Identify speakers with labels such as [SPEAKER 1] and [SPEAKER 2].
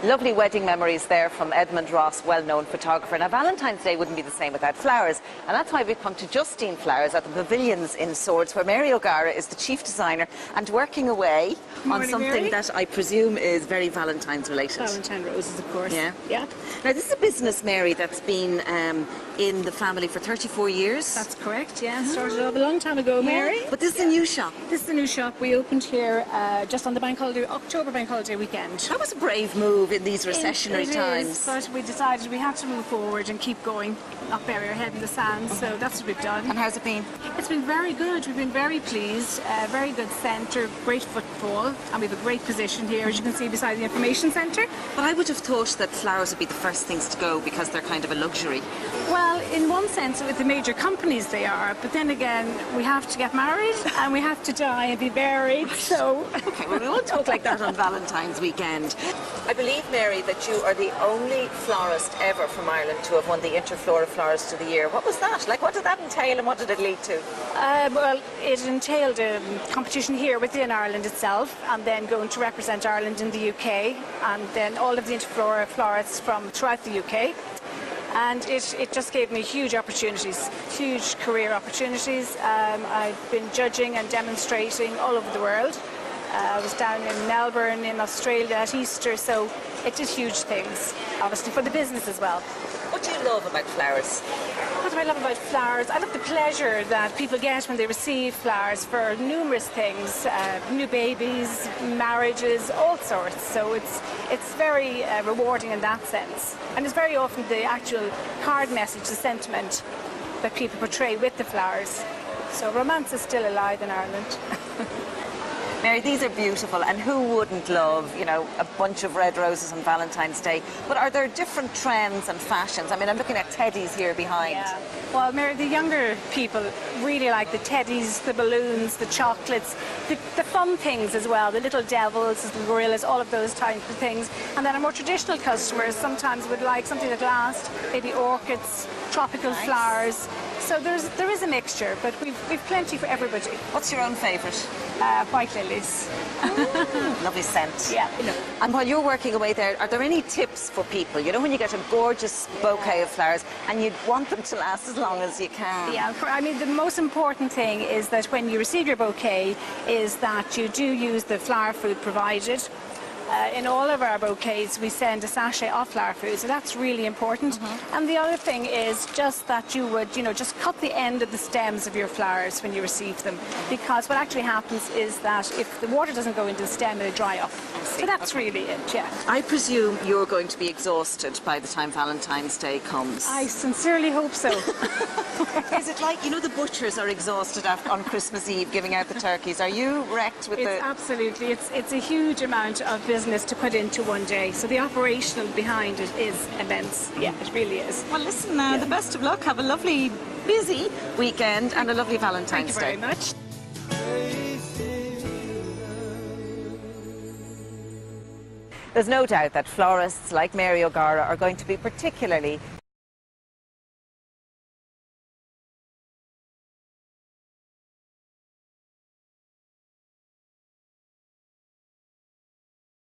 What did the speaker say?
[SPEAKER 1] Lovely wedding memories there from Edmund Ross, well-known photographer. Now, Valentine's Day wouldn't be the same without flowers, and that's why we've come to Justine Flowers at the Pavilions in Swords, where Mary O'Gara is the chief designer and working away on something
[SPEAKER 2] Mary.
[SPEAKER 1] that I presume is very Valentine's related.
[SPEAKER 2] Valentine roses, of course.
[SPEAKER 1] Yeah.
[SPEAKER 2] Yeah.
[SPEAKER 1] Now, this is a business, Mary, that's been in the family for 34 years.
[SPEAKER 2] That's correct, yeah. Started off a long time ago, Mary.
[SPEAKER 1] Yeah. But this is a new shop.
[SPEAKER 2] This is the new shop. We opened here just on the October bank holiday weekend.
[SPEAKER 1] That was a brave move in these recessionary
[SPEAKER 2] It
[SPEAKER 1] times.
[SPEAKER 2] is, but we decided we had to move forward and keep going, not bury our head in the sand, so that's what we've done.
[SPEAKER 1] And how's it been?
[SPEAKER 2] It's been very good. We've been very pleased. Very good centre, great footfall, and we have a great position here, as you can see, beside the information centre.
[SPEAKER 1] But I would have thought that flowers would be the first things to go because they're kind of a luxury.
[SPEAKER 2] Well, in one sense, with the major companies they are, but then again, we have to get married and we have to die and be buried, so...
[SPEAKER 1] Okay, well, we won't talk like that on Valentine's weekend. I believe, Mary, that you are the only florist ever from Ireland to have won the Interflora Florist of the Year. What was that? Like, what did that entail and what did it lead to?
[SPEAKER 2] Well, it entailed a competition here within Ireland itself, and then going to represent Ireland in the UK, and then all of the Interflora florists from throughout the UK. And it just gave me huge opportunities, huge career opportunities. I've been judging and demonstrating all over the world. I was down in Melbourne, in Australia at Easter, so it did huge things, obviously for the business as well.
[SPEAKER 1] What do you love about flowers?
[SPEAKER 2] What do I love about flowers? I love the pleasure that people get when they receive flowers for numerous things, new babies, marriages, all sorts. So it's very rewarding in that sense. And it's very often the actual card message, the sentiment that people portray with the flowers. So romance is still alive in Ireland.
[SPEAKER 1] Mary, these are beautiful, and who wouldn't love, you know, a bunch of red roses on Valentine's Day? But are there different trends and fashions? I mean, I'm looking at teddies here behind.
[SPEAKER 2] Yeah. Well, Mary, the younger people really like the teddies, the balloons, the chocolates, the fun things as well, the little devils, the gorillas, all of those types of things. And then our more traditional customers sometimes would like something that lasts, maybe orchids, tropical flowers. So there is a mixture, but we've plenty for everybody.
[SPEAKER 1] What's your own favourite?
[SPEAKER 2] White lilies.
[SPEAKER 1] Lovely scent.
[SPEAKER 2] Yeah.
[SPEAKER 1] And while you're working away there, are there any tips for people? You know, when you get a gorgeous bouquet of flowers and you want them to last as long as you can.
[SPEAKER 2] Yeah, I mean, the most important thing is that when you receive your bouquet is that you do use the flower food provided. In all of our bouquets, we send a sachet of flower food, so that's really important. And the other thing is just that you would, just cut the end of the stems of your flowers when you receive them, because what actually happens is that if the water doesn't go into the stem, they dry up. So that's really it, yeah.
[SPEAKER 1] I presume you're going to be exhausted by the time Valentine's Day comes.
[SPEAKER 2] I sincerely hope so.
[SPEAKER 1] Is it like, the butchers are exhausted on Christmas Eve giving out the turkeys? Are you wrecked with
[SPEAKER 2] Absolutely. It's a huge amount of business to put into one day. So the operational behind it is immense. Yeah, it really is.
[SPEAKER 1] Well, listen, the best of luck. Have a lovely, busy weekend and a lovely Valentine's Day.
[SPEAKER 2] Thank you very much.
[SPEAKER 1] There's no doubt that florists like Mary O'Gara are going to be particularly